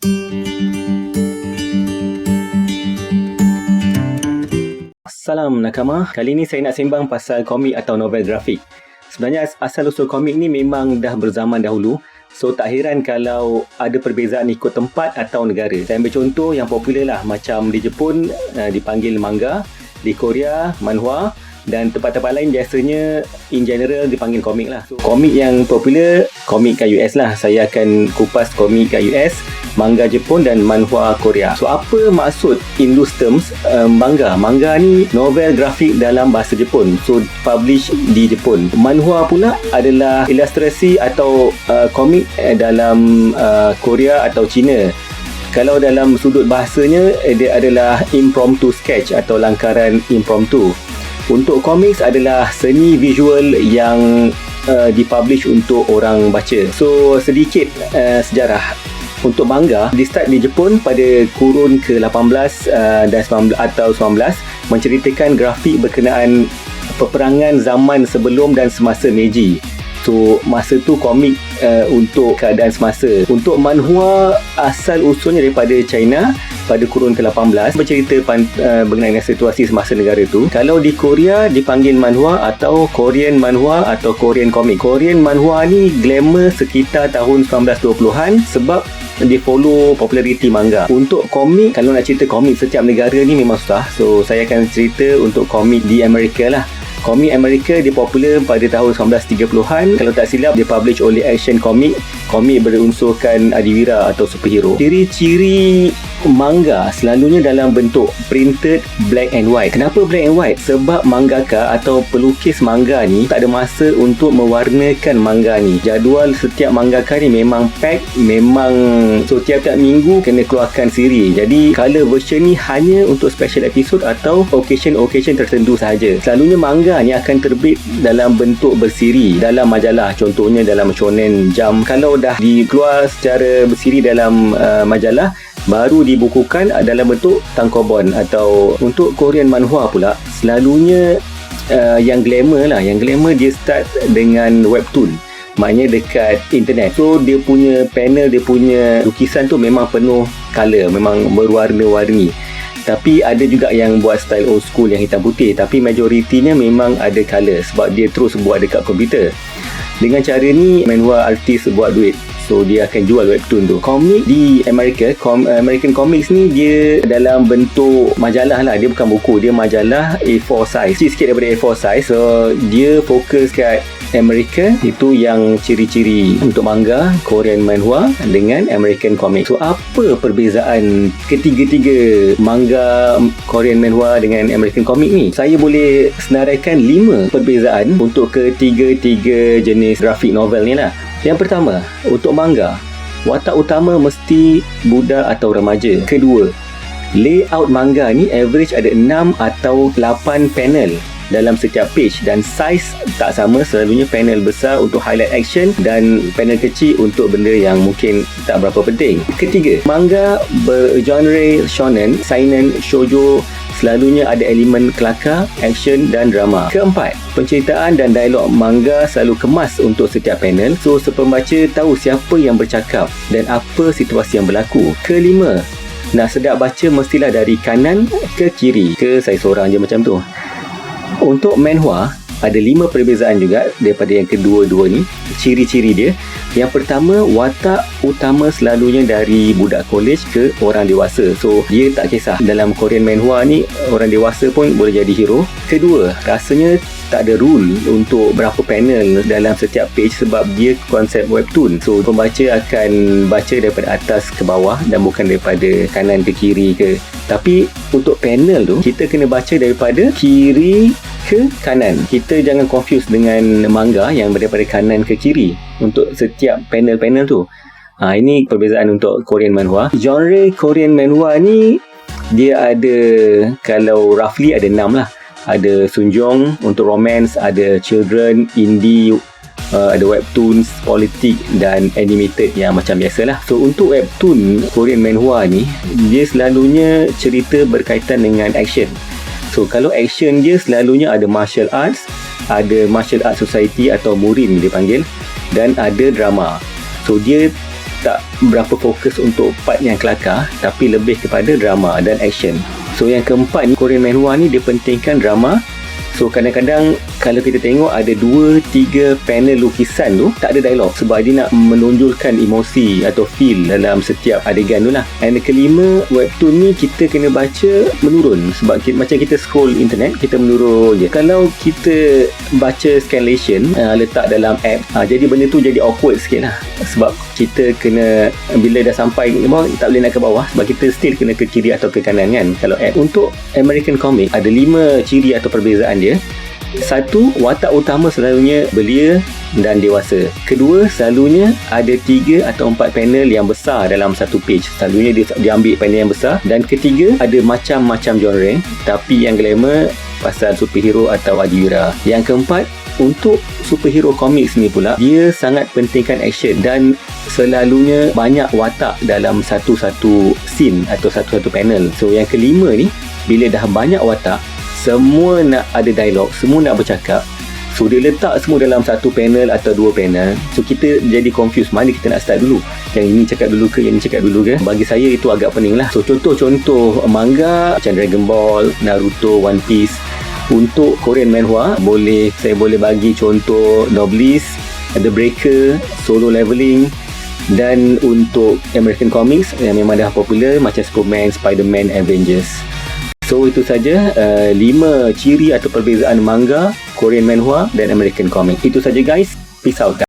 Salam nakama, kali ni saya nak sembang pasal komik atau novel grafik. Sebenarnya asal-usul komik ni memang dah berzaman dahulu. So tak heran kalau ada perbezaan ikut tempat atau negara. Saya ambil contoh yang popular lah, macam di Jepun dipanggil manga, di Korea manhwa, dan tempat-tempat lain biasanya in general dipanggil komik lah. So, komik yang popular, komik kat US lah. Saya akan kupas komik kat US, manga Jepun dan manhwa Korea. So apa maksud in loose terms manga? Manga ni novel grafik dalam bahasa Jepun. So publish di Jepun. Manhwa pula adalah ilustrasi atau komik dalam Korea atau China. Kalau dalam sudut bahasanya, dia adalah impromptu sketch atau langkaran impromptu. Untuk komiks adalah seni visual yang dipublish untuk orang baca. So sedikit sejarah. Untuk manga, di start di Jepun pada kurun ke-18 dan 19 atau 19, menceritakan grafik berkenaan peperangan zaman sebelum dan semasa Meiji. So masa tu komik untuk keadaan semasa. Untuk manhwa, asal usulnya daripada China pada kurun ke-18, bercerita berkenaan dengan situasi semasa negara tu. Kalau di Korea dipanggil manhwa atau Korean manhwa atau Korean comic. Korean manhwa ni glamour sekitar tahun 1920-an sebab dia follow populariti manga. Untuk komik, kalau nak cerita komik setiap negara ni memang susah. So saya akan cerita untuk komik di Amerika lah. Komik Amerika dia popular pada tahun 1930-an. Kalau tak silap, dia publish oleh Action Comics. Komik berunsurkan adiwira atau superhero. Ciri-ciri manga selalunya dalam bentuk printed black and white. Kenapa black and white? Sebab mangaka atau pelukis manga ni tak ada masa untuk mewarnakan manga ni. Jadual setiap mangaka ni memang pack, memang so tiap-tiap minggu kena keluarkan siri. Jadi color version ni hanya untuk special episode atau occasion tertentu sahaja. Selalunya manga ni akan terbit dalam bentuk bersiri dalam majalah, contohnya dalam Shonen Jump. Kalau dah dikeluar secara bersiri dalam majalah, baru dibukukan dalam bentuk tankobon. Atau untuk Korean manhwa pula, selalunya yang glamour lah, yang glamour dia start dengan webtoon, maknanya dekat internet. So dia punya panel, dia punya lukisan tu memang penuh color, memang berwarna-warni. Tapi ada juga yang buat style old school yang hitam putih, tapi majoritinya memang ada color sebab dia terus buat dekat komputer. Dengan cara ni manhwa artis buat duit. So dia akan jual webtoon tu. Komik di Amerika, American Comics ni dia dalam bentuk majalah lah. Dia bukan buku, dia majalah A4 size, sikit daripada A4 size. So dia fokus kat Amerika. Itu yang ciri-ciri untuk manga Korean manhwa dengan American Comics. So apa perbezaan ketiga-tiga manga Korean manhwa dengan American Comic ni? Saya boleh senaraikan 5 perbezaan untuk ketiga-tiga jenis grafik novel ni lah. Yang pertama, untuk manga, watak utama mesti budak atau remaja. Kedua, layout manga ni average ada 6 atau 8 panel dalam setiap page, dan saiz tak sama, selalunya panel besar untuk highlight action dan panel kecil untuk benda yang mungkin tak berapa penting. Ketiga, manga bergenre shonen, seinen, shoujo, selalunya ada elemen kelakar, action dan drama. Keempat, penceritaan dan dialog manga selalu kemas untuk setiap panel, so pembaca tahu siapa yang bercakap dan apa situasi yang berlaku. Kelima, nak sedap baca mestilah dari kanan ke kiri, ke saya seorang je macam tu. Untuk manhwa, ada 5 perbezaan juga daripada yang kedua-dua ni. Ciri-ciri dia, yang pertama, watak utama selalunya dari budak college ke orang dewasa. So dia tak kisah. Dalam Korean manhwa ni, orang dewasa pun boleh jadi hero. Kedua, rasanya tak ada rule untuk berapa panel dalam setiap page sebab dia konsep webtoon. So pembaca akan baca daripada atas ke bawah dan bukan daripada kanan ke kiri ke. Tapi untuk panel tu, kita kena baca daripada kiri ke kanan. Kita jangan confuse dengan manga yang daripada kanan ke kiri untuk setiap panel-panel tu. Ini perbezaan untuk Korean manhwa. Genre Korean manhwa ni dia ada, kalau roughly ada 6 lah. Ada sunjong untuk romance, ada children, indie, ada webtoons, politik dan animated yang macam biasalah. So untuk webtoon Korean manhwa ni, dia selalunya cerita berkaitan dengan action. So kalau action dia selalunya ada martial arts, ada martial arts society atau murin dia panggil, dan ada drama. So dia tak berapa fokus untuk part yang kelakar, tapi lebih kepada drama dan action. So yang keempat ni, Korean manhwa ni dia pentingkan drama. So kadang-kadang kalau kita tengok ada 2-3 panel lukisan tu tak ada dialog, sebab dia nak menonjolkan emosi atau feel dalam setiap adegan tu lah. And kelima, webtoon ni kita kena baca menurun, sebab macam kita scroll internet, kita menurun je. Kalau kita baca scanlation, letak dalam app, jadi benda tu jadi awkward sikit lah, sebab kita kena, bila dah sampai ke bawah, tak boleh nak ke bawah, sebab kita still kena ke kiri atau ke kanan kan kalau app. Untuk American comic ada 5 ciri atau perbezaan dia. Satu, watak utama selalunya belia dan dewasa. Kedua, selalunya ada 3 atau 4 panel yang besar dalam satu page. Selalunya dia ambil panel yang besar. Dan ketiga, ada macam-macam genre, tapi yang glamour pasal superhero atau adiwira. Yang keempat, untuk superhero comics ni pula, dia sangat pentingkan action dan selalunya banyak watak dalam satu-satu scene atau satu-satu panel. So yang kelima ni, bila dah banyak watak, semua nak ada dialog, semua nak bercakap. So dia letak semua dalam satu panel atau 2 panel. So kita jadi confused, mana kita nak start dulu, yang ini cakap dulu ke, yang ini cakap dulu ke. Bagi saya itu agak pening lah. So contoh-contoh manga macam Dragon Ball, Naruto, One Piece. Untuk Korean manhwa, saya boleh bagi contoh Noblesse, The Breaker, Solo Leveling. Dan untuk American comics yang memang dah popular macam Superman, Spider-Man, Avengers. So itu saja 5 ciri atau perbezaan manga, Korean manhwa dan American comic. Itu saja guys. Peace out.